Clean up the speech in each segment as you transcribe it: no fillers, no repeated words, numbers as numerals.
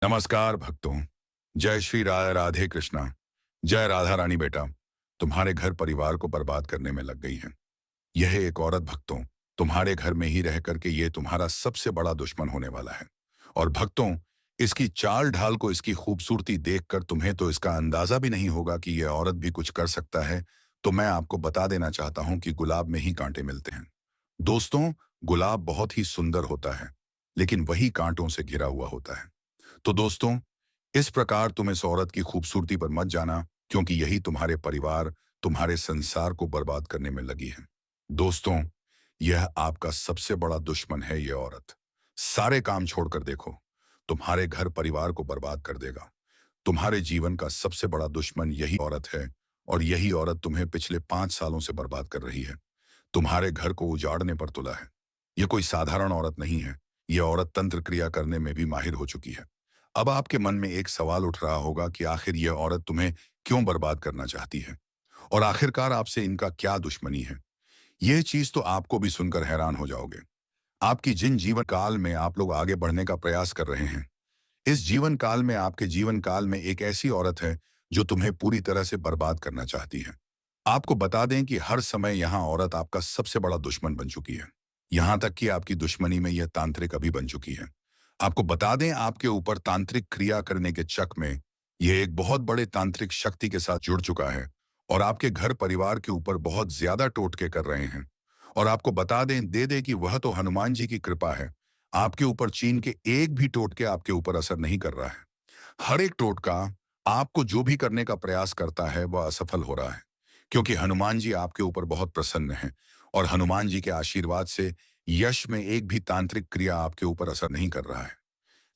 नमस्कार भक्तों। जय श्री राधे कृष्णा। जय राधा रानी। बेटा, तुम्हारे घर परिवार को बर्बाद करने में लग गई है। यह एक औरत भक्तों, तुम्हारे घर में ही रह करके ये तुम्हारा सबसे बड़ा दुश्मन होने वाला है। और भक्तों, इसकी चाल ढाल को, इसकी खूबसूरती देखकर तुम्हें तो इसका अंदाजा भी नहीं होगा कि यह औरत भी कुछ कर सकता है। तो मैं आपको बता देना चाहता हूं कि गुलाब में ही कांटे मिलते हैं। दोस्तों, गुलाब बहुत ही सुंदर होता है, लेकिन वही कांटों से घिरा हुआ होता है। तो दोस्तों, इस प्रकार तुम इस औरत की खूबसूरती पर मत जाना, क्योंकि यही तुम्हारे परिवार, तुम्हारे संसार को बर्बाद करने में लगी है। दोस्तों, यह आपका सबसे बड़ा दुश्मन है। यह औरत सारे काम छोड़कर देखो, तुम्हारे घर परिवार को बर्बाद कर देगा। तुम्हारे जीवन का सबसे बड़ा दुश्मन यही औरत है, और यही औरत तुम्हें पिछले 5 सालों से बर्बाद कर रही है। तुम्हारे घर को उजाड़ने पर तुला है। यह कोई साधारण औरत नहीं है। यह औरत तंत्र क्रिया करने में भी माहिर हो चुकी है। अब आपके मन में एक सवाल उठ रहा होगा कि आखिर यह औरत तुम्हें क्यों बर्बाद करना चाहती है, और आखिरकार आपसे इनका क्या दुश्मनी है। यह चीज तो आपको भी सुनकर हैरान हो जाओगे। आपकी जिन जीवन काल में आप लोग आगे बढ़ने का प्रयास कर रहे हैं, इस जीवन काल में, आपके जीवन काल में एक ऐसी औरत है जो तुम्हें पूरी तरह से बर्बाद करना चाहती है। आपको बता दें कि हर समय यहां औरत आपका सबसे बड़ा दुश्मन बन चुकी है। यहां तक कि आपकी दुश्मनी में यह तांत्रिक अभी बन चुकी है। आपको बता दें, आपके ऊपर तांत्रिक क्रिया करने के चक में यह एक बहुत बड़े तांत्रिक शक्ति के साथ जुड़ चुका है, और आपके घर परिवार के ऊपर बहुत ज्यादा टोटके कर रहे हैं। और आपको बता दें, दे दे कि वह तो हनुमान जी की कृपा है। आपके ऊपर चीन के एक भी टोटके आपके ऊपर असर नहीं कर रहा है। हर एक टोटका आपको जो भी करने का प्रयास करता है वह असफल हो रहा है, क्योंकि हनुमान जी आपके ऊपर बहुत प्रसन्न हैं, और हनुमान जी के आशीर्वाद से यश में एक भी तांत्रिक क्रिया आपके ऊपर असर नहीं कर रहा है।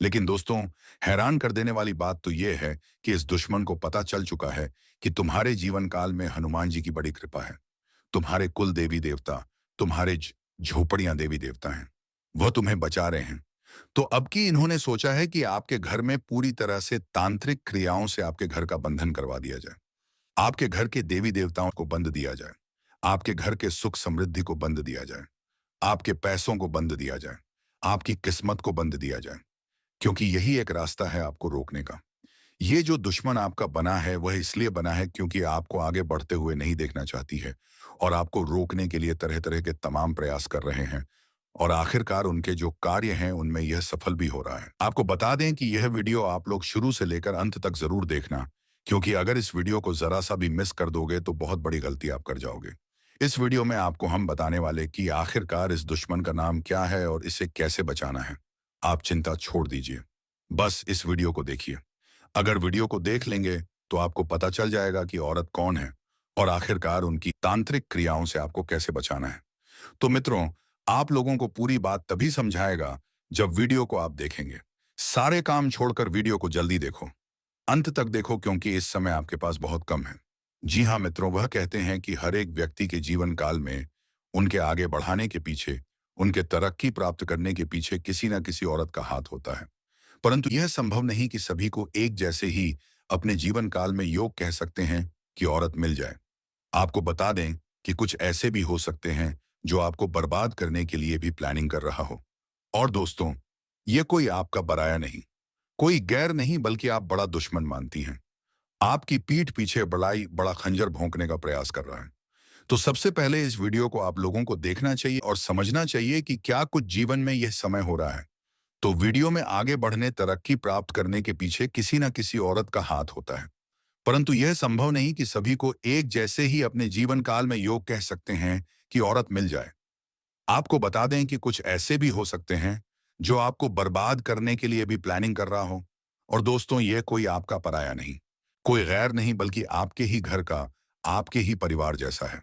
लेकिन दोस्तों, हैरान कर देने वाली बात तो यह है कि इस दुश्मन को पता चल चुका है कि तुम्हारे जीवन काल में हनुमान जी की बड़ी कृपा है। तुम्हारे कुल देवी देवता, तुम्हारे झोपड़ियां देवी देवता हैं। वह तुम्हें बचा रहे हैं। तो अब की इन्होंने सोचा है कि आपके घर में पूरी तरह से तांत्रिक क्रियाओं से आपके घर का बंधन करवा दिया जाए। आपके घर के देवी देवताओं को बंद दिया जाए। आपके घर के सुख समृद्धि को बंद दिया जाए। आपके पैसों को बंद दिया जाए। आपकी किस्मत को बंद दिया जाए, क्योंकि यही एक रास्ता है आपको रोकने का। ये जो दुश्मन आपका बना है वह इसलिए बना है क्योंकि आपको आगे बढ़ते हुए नहीं देखना चाहती है, और आपको रोकने के लिए तरह तरह के तमाम प्रयास कर रहे हैं। और आखिरकार उनके जो कार्य हैं उनमें यह सफल भी हो रहा है। आपको बता दें कि यह वीडियो आप लोग शुरू से लेकर अंत तक जरूर देखना, क्योंकि अगर इस वीडियो को जरा सा भी मिस कर दोगे तो बहुत बड़ी गलती आप कर जाओगे। इस वीडियो में आपको हम बताने वाले कि आखिरकार इस दुश्मन का नाम क्या है और इसे कैसे बचाना है। आप चिंता छोड़ दीजिए, बस इस वीडियो को देखिए। अगर वीडियो को देख लेंगे तो आपको पता चल जाएगा कि औरत कौन है, और आखिरकार उनकी तांत्रिक क्रियाओं से आपको कैसे बचाना है। तो मित्रों, आप लोगों को पूरी बात तभी समझाएगा जब वीडियो को आप देखेंगे। सारे काम छोड़कर वीडियो को जल्दी देखो, अंत तक देखो, क्योंकि इस समय आपके पास बहुत कम है। जी हाँ मित्रों, वह कहते हैं कि हर एक व्यक्ति के जीवन काल में उनके आगे बढ़ाने के पीछे, उनके तरक्की प्राप्त करने के पीछे किसी न किसी औरत का हाथ होता है। परंतु यह संभव नहीं कि सभी को एक जैसे ही अपने जीवन काल में योग कह सकते हैं कि औरत मिल जाए। आपको बता दें कि कुछ ऐसे भी हो सकते हैं जो आपको बर्बाद करने के लिए भी प्लानिंग कर रहा हो। और दोस्तों, ये कोई आपका पराया नहीं, कोई गैर नहीं, बल्कि आप बड़ा दुश्मन मानती हैं। आपकी पीठ पीछे बड़ा खंजर भोंकने का प्रयास कर रहा है। तो सबसे पहले इस वीडियो को आप लोगों को देखना चाहिए और समझना चाहिए कि क्या कुछ जीवन में यह समय हो रहा है। तो वीडियो में आगे बढ़ने, तरक्की प्राप्त करने के पीछे किसी न किसी औरत का हाथ होता है। परंतु यह संभव नहीं कि सभी को एक जैसे ही अपने जीवन काल में योग कह सकते हैं कि औरत मिल जाए। आपको बता दें कि कुछ ऐसे भी हो सकते हैं जो आपको बर्बाद करने के लिए भी प्लानिंग कर रहा हो। और दोस्तों, यह कोई आपका पराया नहीं, कोई गैर नहीं, बल्कि आपके ही घर का, आपके ही परिवार जैसा है।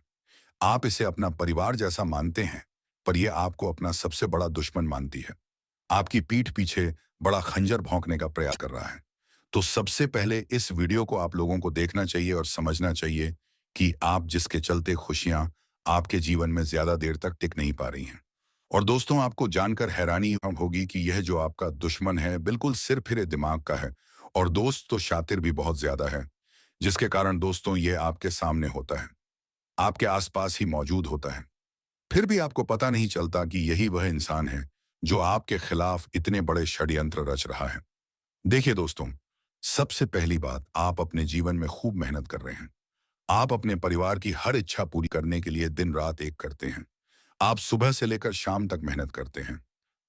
आप इसे अपना परिवार जैसा मानते हैं, पर यह आपको अपना सबसे बड़ा दुश्मन मानती है। आपकी पीठ पीछे बड़ा खंजर भौंकने का प्रयास कर रहा है। तो सबसे पहले इस वीडियो को आप लोगों को देखना चाहिए और समझना चाहिए कि आप जिसके चलते खुशियां आपके जीवन में ज्यादा देर तक टिक नहीं पा रही हैं। और दोस्तों, आपको जानकर हैरानी होगी कि यह जो आपका दुश्मन है बिल्कुल सिर फिरे दिमाग का है, और दोस्त तो शातिर भी बहुत ज्यादा है, जिसके कारण दोस्तों यह आपके सामने होता है, आपके आसपास ही मौजूद होता है। फिर भी आपको पता नहीं चलता कि यही वह इंसान है जो आपके खिलाफ इतने बड़े षड्यंत्र रच रहा है। देखिए दोस्तों, सबसे पहली बात, आप अपने जीवन में खूब मेहनत कर रहे हैं। आप अपने परिवार की हर इच्छा पूरी करने के लिए दिन रात एक करते हैं। आप सुबह से लेकर शाम तक मेहनत करते हैं,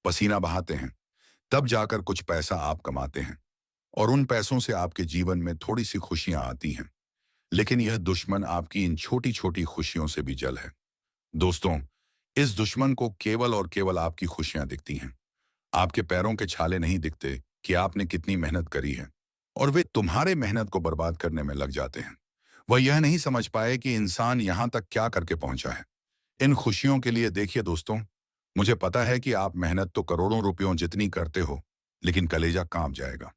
पसीना बहाते हैं, तब जाकर कुछ पैसा आप कमाते हैं और उन पैसों से आपके जीवन में थोड़ी सी खुशियां आती हैं। लेकिन यह दुश्मन आपकी इन छोटी छोटी खुशियों से भी जल है। दोस्तों, इस दुश्मन को केवल और केवल आपकी खुशियां दिखती हैं। आपके पैरों के छाले नहीं दिखते कि आपने कितनी मेहनत करी है, और वे तुम्हारे मेहनत को बर्बाद करने में लग जाते हैं। वह यह नहीं समझ पाए कि इंसान यहां तक क्या करके पहुंचा है। इन खुशियों के लिए देखिए दोस्तों, मुझे पता है कि आप मेहनत तो करोड़ों रुपयों जितनी करते हो, लेकिन कलेजा कांप जाएगा।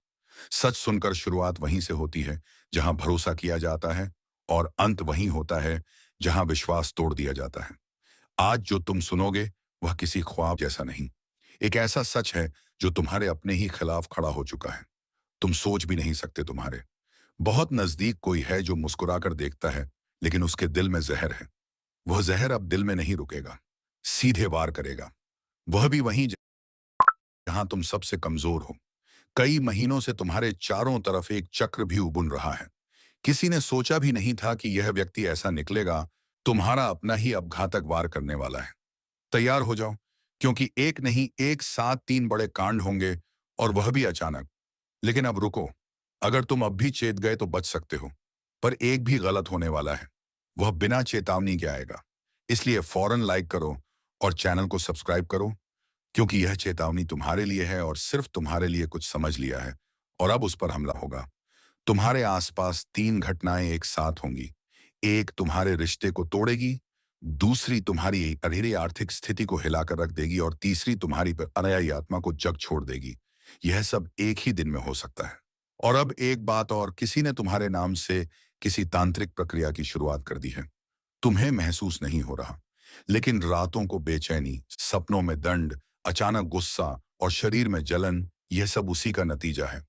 सच सुनकर शुरुआत वहीं से होती है जहां भरोसा किया जाता है, और अंत वहीं होता है जहां विश्वास तोड़ दिया जाता है। आज जो तुम सुनोगे वह किसी ख्वाब जैसा नहीं, एक ऐसा सच है जो तुम्हारे अपने ही खिलाफ खड़ा हो चुका है। तुम सोच भी नहीं सकते, तुम्हारे बहुत नजदीक कोई है जो मुस्कुराकर देखता है, लेकिन उसके दिल में जहर है। वह जहर अब दिल में नहीं रुकेगा, सीधे वार करेगा। वह भी वहीं जहां तुम सबसे कमजोर हो। कई महीनों से तुम्हारे चारों तरफ एक चक्र भी उबुन रहा है। किसी ने सोचा भी नहीं था कि यह व्यक्ति ऐसा निकलेगा। तुम्हारा अपना ही अब घातक वार करने वाला है। तैयार हो जाओ, क्योंकि एक नहीं, एक साथ तीन बड़े कांड होंगे, और वह भी अचानक। लेकिन अब रुको, अगर तुम अब भी चेत गए तो बच सकते हो, पर एक भी गलत होने वाला है। वह बिना चेतावनी के आएगा। इसलिए फौरन लाइक करो और चैनल को सब्सक्राइब करो, क्योंकि यह चेतावनी तुम्हारे लिए है और सिर्फ तुम्हारे लिए। कुछ समझ लिया है और अब उस पर हमला होगा। तुम्हारे आसपास तीन घटनाएं एक साथ होंगी। एक तुम्हारे रिश्ते को तोड़ेगी, दूसरी तुम्हारी अधीरी आर्थिक स्थिति को हिलाकर रख देगी, और तीसरी तुम्हारी पर अनायाई आत्मा को जग छोड़ देगी। यह सब एक ही दिन में हो सकता है। और अब एक बात और, किसी ने तुम्हारे नाम से किसी तांत्रिक प्रक्रिया की शुरुआत कर दी है। तुम्हें महसूस नहीं हो रहा, लेकिन रातों को बेचैनी, सपनों में दंड, अचानक गुस्सा और शरीर में जलन, यह सब उसी का नतीजा है।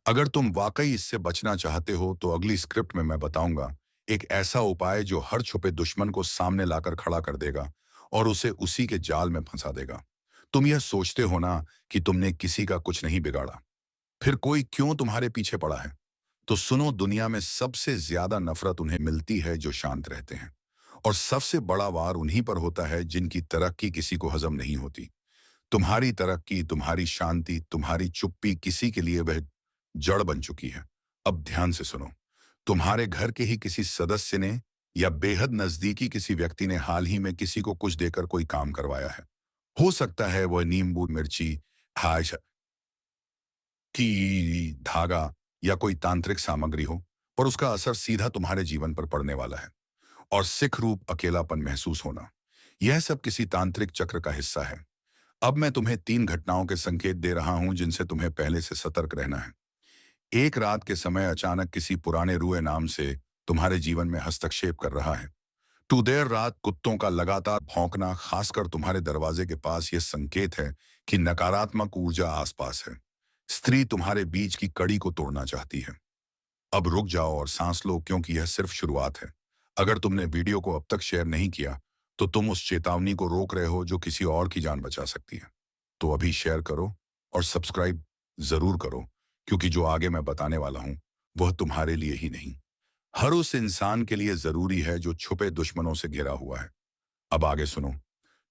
अगर तुम वाकई इससे बचना चाहते हो तो अगली स्क्रिप्ट में मैं बताऊंगा एक ऐसा उपाय जो हर छुपे दुश्मन को सामने लाकर खड़ा कर देगा और उसे उसी के जाल में फंसा देगा। तुम यह सोचते हो ना कि तुमने किसी का कुछ नहीं बिगाड़ा, फिर कोई क्यों तुम्हारे पीछे पड़ा है? तो सुनो, दुनिया में सबसे ज्यादा नफरत उन्हें मिलती है जो शांत रहते हैं, और सबसे बड़ा वार उन्हीं पर होता है जिनकी तरक्की किसी को हजम नहीं होती। तुम्हारी तरक्की, तुम्हारी शांति, तुम्हारी चुप्पी किसी के लिए वह जड़ बन चुकी है। अब ध्यान से सुनो, तुम्हारे घर के ही किसी सदस्य ने या बेहद नजदीकी किसी व्यक्ति ने हाल ही में किसी को कुछ देकर कोई काम करवाया है। हो सकता है वह नींबू, मिर्ची, हाश की धागा या कोई तांत्रिक सामग्री हो, पर उसका असर सीधा तुम्हारे जीवन पर पड़ने वाला है। और सिख रूप अकेलापन महसूस होना, यह सब किसी तांत्रिक चक्र का हिस्सा है। अब मैं तुम्हें तीन घटनाओं के संकेत दे रहा हूं जिनसे तुम्हें पहले से सतर्क रहना है। एक रात के समय अचानक किसी पुराने रूए नाम से तुम्हारे जीवन में हस्तक्षेप कर रहा है। तू देर रात कुत्तों का लगातार भौंकना, खासकर तुम्हारे दरवाजे के पास, यह संकेत है कि नकारात्मक ऊर्जा आसपास है। स्त्री तुम्हारे बीच की कड़ी को तोड़ना चाहती है। अब रुक जाओ और सांस लो, क्योंकि यह सिर्फ शुरुआत है। अगर तुमने वीडियो को अब तक शेयर नहीं किया तो तुम उस चेतावनी को रोक रहे हो जो किसी और की जान बचा सकती है। तो अभी शेयर करो और सब्सक्राइब जरूर करो, क्योंकि जो आगे मैं बताने वाला हूं वह तुम्हारे लिए ही नहीं, हर उस इंसान के लिए जरूरी है जो छुपे दुश्मनों से घिरा हुआ है। अब आगे सुनो।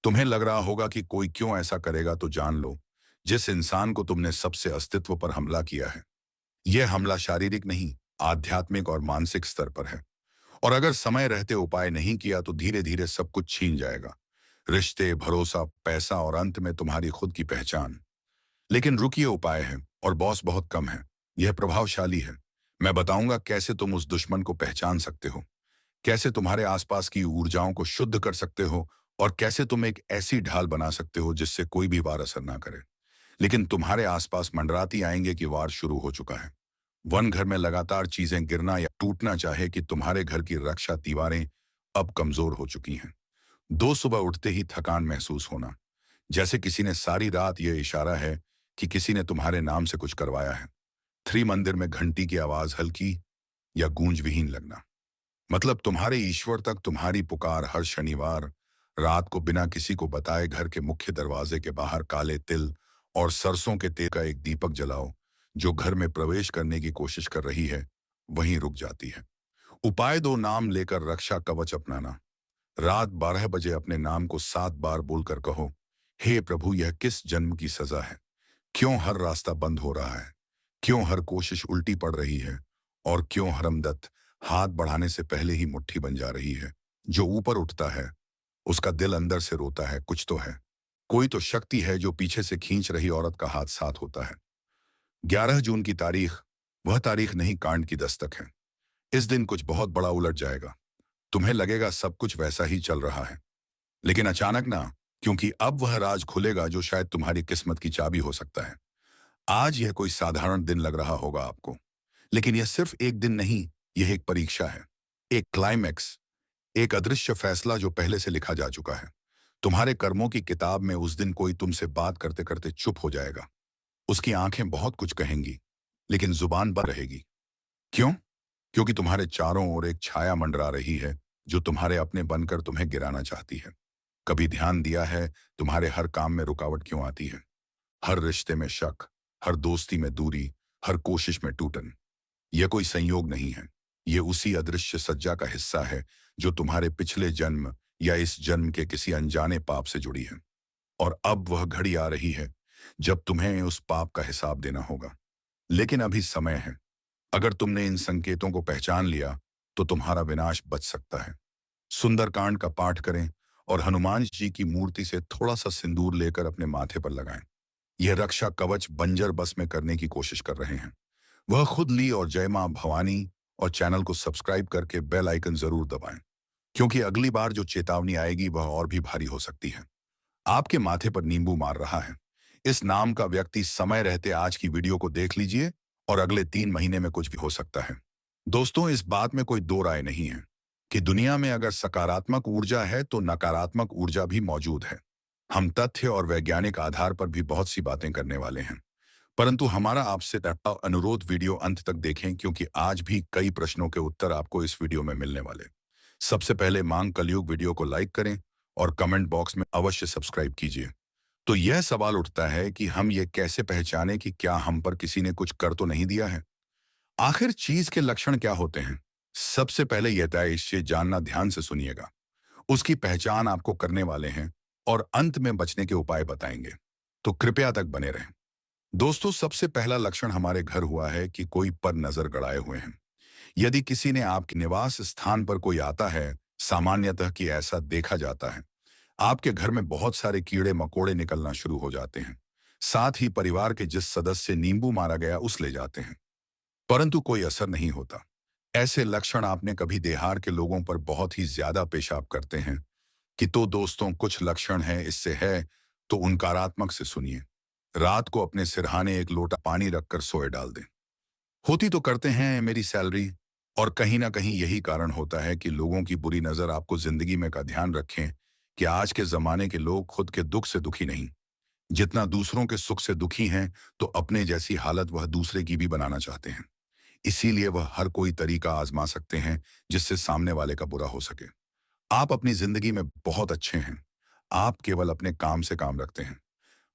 तुम्हें लग रहा होगा कि कोई क्यों ऐसा करेगा, तो जान लो, जिस इंसान को तुमने सबसे अस्तित्व पर हमला किया है, यह हमला शारीरिक नहीं, आध्यात्मिक और मानसिक स्तर पर है। और अगर समय रहते उपाय नहीं किया तो धीरे धीरे सब कुछ छीन जाएगा। रिश्ते, भरोसा, पैसा और अंत में तुम्हारी खुद की पहचान। लेकिन रुकिए, उपाय है और बॉस बहुत कम है। यह प्रभावशाली है। मैं बताऊंगा कैसे तुम उस दुश्मन को पहचान सकते हो, कैसे तुम्हारे आसपास की ऊर्जाओं को शुद्ध कर सकते हो, और कैसे तुम एक ऐसी ढाल बना सकते हो जिससे कोई भी वार असर ना करे। लेकिन तुम्हारे आसपास मंडराती आएंगे कि वार शुरू हो चुका है। वन घर में लगातार चीजें गिरना या टूटना चाहे कि तुम्हारे घर की रक्षा दीवारें अब कमजोर हो चुकी हैं। दो सुबह उठते ही थकान महसूस होना, जैसे किसी ने सारी रात यह इशारा है कि किसी ने तुम्हारे नाम से कुछ करवाया है। थ्री मंदिर में घंटी की आवाज हल्की या गूंज विहीन लगना, मतलब तुम्हारे ईश्वर तक तुम्हारी पुकार हर शनिवार रात को बिना किसी को बताए घर के मुख्य दरवाजे के बाहर काले तिल और सरसों के तेल का एक दीपक जलाओ। जो घर में प्रवेश करने की कोशिश कर रही है वहीं रुक जाती है। उपाय 2, नाम लेकर रक्षा कवच अपनाना। रात 12 बजे अपने नाम को 7 बार बोलकर कहो, हे प्रभु, यह किस जन्म की सजा है? क्यों हर रास्ता बंद हो रहा है? क्यों हर कोशिश उल्टी पड़ रही है? और क्यों हरमदत्त हाथ बढ़ाने से पहले ही मुट्ठी बन जा रही है? जो ऊपर उठता है उसका दिल अंदर से रोता है, कुछ तो है। कोई तो शक्ति है जो पीछे से खींच रही औरत का हाथ साथ होता है। 11 जून की तारीख, वह तारीख नहीं, कांड की दस्तक है। इस दिन कुछ बहुत बड़ा उलट जाएगा। तुम्हें लगेगा सब कुछ वैसा ही चल रहा है, लेकिन अचानक ना, क्योंकि अब वह राज खुलेगा जो शायद तुम्हारी किस्मत की चाबी हो सकता है। आज यह कोई साधारण दिन लग रहा होगा आपको, लेकिन यह सिर्फ एक दिन नहीं, यह एक परीक्षा है, एक क्लाइमैक्स, एक अदृश्य फैसला जो पहले से लिखा जा चुका है। तुम्हारे कर्मों की किताब में उस दिन कोई तुमसे बात करते करते चुप हो जाएगा। उसकी आंखें बहुत कुछ कहेंगी, लेकिन जुबान बंद रहेगी। क्यों? क्योंकि तुम्हारे चारों ओर एक छाया मंडरा रही है जो तुम्हारे अपने बनकर तुम्हें गिराना चाहती है। कभी ध्यान दिया है तुम्हारे हर काम में रुकावट क्यों आती है? हर रिश्ते में शक, हर दोस्ती में दूरी, हर कोशिश में टूटन। यह कोई संयोग नहीं है, ये उसी अदृश्य सज्जा का हिस्सा है जो तुम्हारे पिछले जन्म या इस जन्म के किसी अनजाने पाप से जुड़ी है। और अब वह घड़ी आ रही है जब तुम्हें उस पाप का हिसाब देना होगा। लेकिन अभी समय है। अगर तुमने इन संकेतों को पहचान लिया तो तुम्हारा विनाश बच सकता है। सुंदरकांड का पाठ करें और हनुमान जी की मूर्ति से थोड़ा सा सिंदूर लेकर अपने माथे पर लगाएं। यह रक्षा कवच बंजर बस में करने की कोशिश कर रहे हैं। वह खुद ली और जय मां भवानी, और चैनल को सब्सक्राइब करके बेल आइकन जरूर दबाएं, क्योंकि अगली बार जो चेतावनी आएगी वह और भी भारी हो सकती है। आपके माथे पर नींबू मार रहा है इस नाम का व्यक्ति समय रहते आज की वीडियो को देख लीजिए, और अगले 3 महीने में कुछ भी हो सकता है। दोस्तों, इस बात में कोई दो राय नहीं है कि दुनिया में अगर सकारात्मक ऊर्जा है तो नकारात्मक ऊर्जा भी मौजूद है। हम तथ्य और वैज्ञानिक आधार पर भी बहुत सी बातें करने वाले हैं, परंतु हमारा आपसे अनुरोध, वीडियो अंत तक देखें, क्योंकि आज भी कई प्रश्नों के उत्तर आपको इस वीडियो में मिलने वाले। सबसे पहले मांग कलयुग वीडियो को लाइक करें और कमेंट बॉक्स में अवश्य सब्सक्राइब कीजिए। तो यह सवाल उठता है कि हम ये कैसे पहचानें कि क्या हम पर किसी ने कुछ कर तो नहीं दिया है? आखिर चीज के लक्षण क्या होते हैं? सबसे पहले यह तय इससे जानना, ध्यान से सुनिएगा। उसकी पहचान आपको करने वाले हैं और अंत में बचने के उपाय बताएंगे, तो कृपया तक बने रहें। दोस्तों, सबसे पहला लक्षण हमारे घर हुआ है कि कोई पर नजर गड़ाए हुए हैं। यदि किसी ने आपके निवास स्थान पर कोई आता है, सामान्यतः कि ऐसा देखा जाता है, आपके घर में बहुत सारे कीड़े मकोड़े निकलना शुरू हो जाते हैं। साथ ही परिवार के जिस सदस्य नींबू मारा गया उस ले जाते हैं, परंतु कोई असर नहीं होता। ऐसे लक्षण आपने कभी देहार के लोगों पर बहुत ही ज्यादा पेशाब करते हैं कि तो दोस्तों, कुछ लक्षण है, इससे है तो उनकारात्मक से सुनिए। रात को अपने सिरहाने एक लोटा पानी रखकर सोए डाल दें। होती तो करते हैं मेरी सैलरी, और कहीं ना कहीं यही कारण होता है कि लोगों की बुरी नजर आपको जिंदगी में का ध्यान रखें कि आज के जमाने के लोग खुद के दुख से दुखी नहीं, जितना दूसरों के सुख से दुखी हैं, तो अपने जैसी हालत वह दूसरे की भी बनाना चाहते हैं। इसीलिए वह हर कोई तरीका आजमा सकते हैं जिससे सामने वाले का बुरा हो सके। आप अपनी जिंदगी में बहुत अच्छे हैं, आप केवल अपने काम से काम रखते हैं,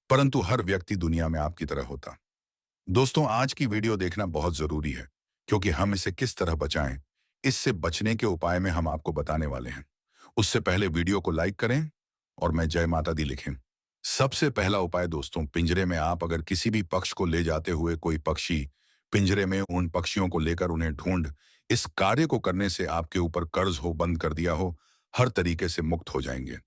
परंतु हर व्यक्ति दुनिया में आपकी तरह होता। दोस्तों, आज की वीडियो देखना बहुत जरूरी है, क्योंकि हम इसे किस तरह बचाएं, इससे बचने के उपाय में हम आपको बताने वाले हैं। उससे पहले वीडियो को लाइक करें और मैं जय माता दी लिखें। सबसे पहला उपाय दोस्तों, पिंजरे में आप अगर किसी भी पक्ष को ले जाते हुए कोई पक्षी पिंजरे में उन पक्षियों को लेकर उन्हें ढूंढ, इस कार्य को करने से आपके ऊपर कर्ज हो, बंद कर दिया हो, हर तरीके से मुक्त हो जाएंगे।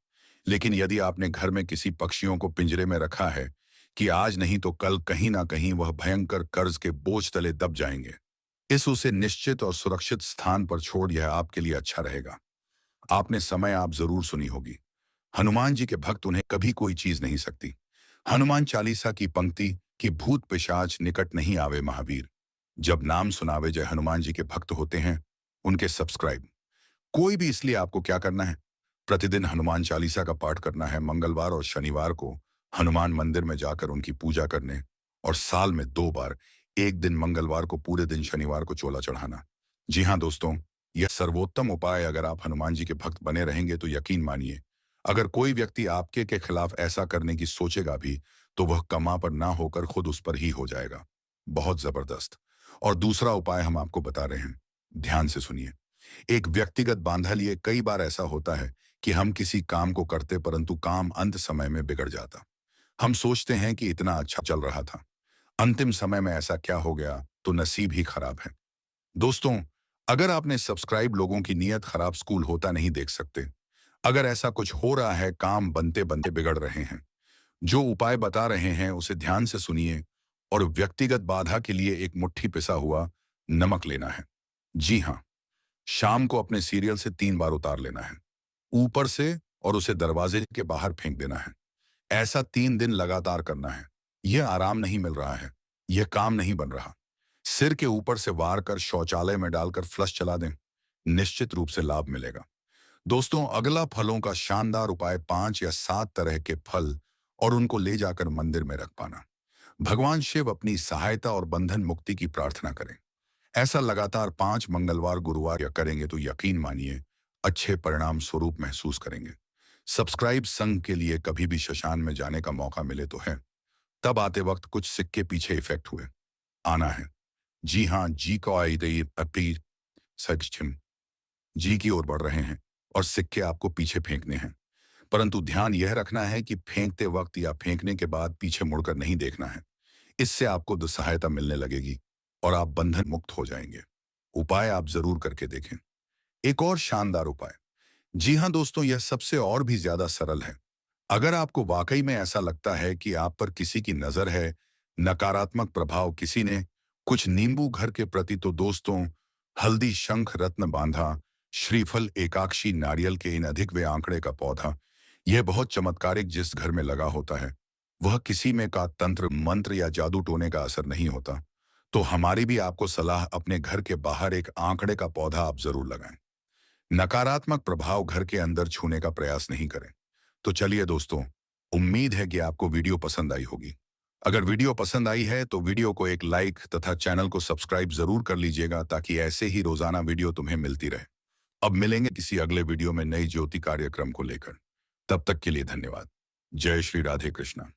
लेकिन यदि आपने घर में किसी पक्षियों को पिंजरे में रखा है कि आज नहीं तो कल कहीं ना कहीं वह भयंकर कर्ज के बोझ तले दब जाएंगे, इस उसे निश्चित और सुरक्षित स्थान पर छोड़, यह आपके लिए अच्छा रहेगा। आपने समय आप जरूर सुनी होगी, हनुमान जी के भक्त उन्हें कभी कोई चीज नहीं सकती। हनुमान चालीसा की पंक्ति कि भूत पिशाच निकट नहीं आवे महावीर। जब नाम सुनावे जय हनुमान जी के भक्त होते हैं, उनके सब्सक्राइब कोई भी। इसलिए आपको क्या करना है, प्रतिदिन हनुमान चालीसा का पाठ करना है। मंगलवार और शनिवार को हनुमान मंदिर में जाकर उनकी पूजा करने, और साल में 2 बार, एक दिन मंगलवार को पूरे दिन, शनिवार को चोला चढ़ाना। जी हाँ दोस्तों, यह सर्वोत्तम उपाय। अगर आप हनुमान जी के भक्त बने रहेंगे तो यकीन मानिए, अगर कोई व्यक्ति आपके के खिलाफ ऐसा करने की सोचेगा भी, तो वह कमा पर ना होकर खुद उस पर ही हो जाएगा। बहुत जबरदस्त। और दूसरा उपाय हम आपको बता रहे हैं, ध्यान से सुनिए। एक व्यक्तिगत बांधा लिए कई बार ऐसा होता है कि हम किसी काम को करते परंतु काम अंत समय में बिगड़ जाता। हम सोचते हैं कि इतना अच्छा चल रहा था, अंतिम समय में ऐसा क्या हो गया, तो नसीब ही खराब है। दोस्तों, अगर आपने सब्सक्राइब लोगों की नीयत खराब स्कूल होता नहीं देख सकते। अगर ऐसा कुछ हो रहा है, काम बनते बनते बिगड़ रहे हैं, जो उपाय बता रहे हैं उसे ध्यान से सुनिए। और व्यक्तिगत बाधा के लिए एक मुट्ठी पिसा हुआ नमक लेना है। जी हाँ, शाम को अपने सीरियल से 3 बार उतार लेना है, ऊपर से, और उसे दरवाजे के बाहर फेंक देना है। ऐसा 3 दिन लगातार करना है। यह आराम नहीं मिल रहा है, यह काम नहीं बन रहा। सिर के ऊपर से वार कर शौचालय में डालकर फ्लश चला दें, निश्चित रूप से लाभ मिलेगा। दोस्तों, अगला फलों का शानदार उपाय 5 या 7 तरह के फल और उनको ले जाकर मंदिर में रख पाना। भगवान शिव अपनी सहायता और बंधन मुक्ति की प्रार्थना करें। ऐसा लगातार 5 मंगलवार गुरुवार या करेंगे तो यकीन मानिए अच्छे परिणाम स्वरूप महसूस करेंगे। सब्सक्राइब संघ के लिए कभी भी शशान में जाने का मौका मिले तो है, तब आते वक्त कुछ सिक्के पीछे इफेक्ट हुए आना है। जी हाँ, जी को आई दई अपी सक्षम जी की ओर बढ़ रहे हैं और सिक्के आपको पीछे फेंकने हैं। परंतु ध्यान यह रखना है कि फेंकते वक्त या फेंकने के बाद पीछे मुड़कर नहीं देखना है। इससे आपको दुस्सहायता मिलने लगेगी और आप बंधन मुक्त हो जाएंगे। उपाय आप जरूर करके देखें। एक और शानदार उपाय, जी हाँ दोस्तों, यह सबसे और भी ज्यादा सरल है। अगर आपको वाकई में ऐसा लगता है कि आप पर किसी की नजर है, नकारात्मक प्रभाव किसी ने, कुछ नींबू घर के प्रति, तो दोस्तों, हल्दी शंख रत्न बांधा, श्रीफल एकाक्षी नारियल के इन अधिक वे आंकड़े का पौधा, यह बहुत चमत्कारिक जिस घर में लगा होता है, वह किसी में का तंत्र मंत्र या जादू टोने का असर नहीं होता। तो हमारी भी आपको सलाह, अपने घर के बाहर एक आंकड़े का पौधा आप जरूर लगाएं। नकारात्मक प्रभाव घर के अंदर छूने का प्रयास नहीं करें। तो चलिए दोस्तों, उम्मीद है कि आपको वीडियो पसंद आई होगी। अगर वीडियो पसंद आई है तो वीडियो को एक लाइक तथा चैनल को सब्सक्राइब जरूर कर लीजिएगा, ताकि ऐसे ही रोजाना वीडियो तुम्हें मिलती रहे। अब मिलेंगे किसी अगले वीडियो में नई ज्योति कार्यक्रम को लेकर। तब तक के लिए धन्यवाद। जय श्री राधे कृष्णा।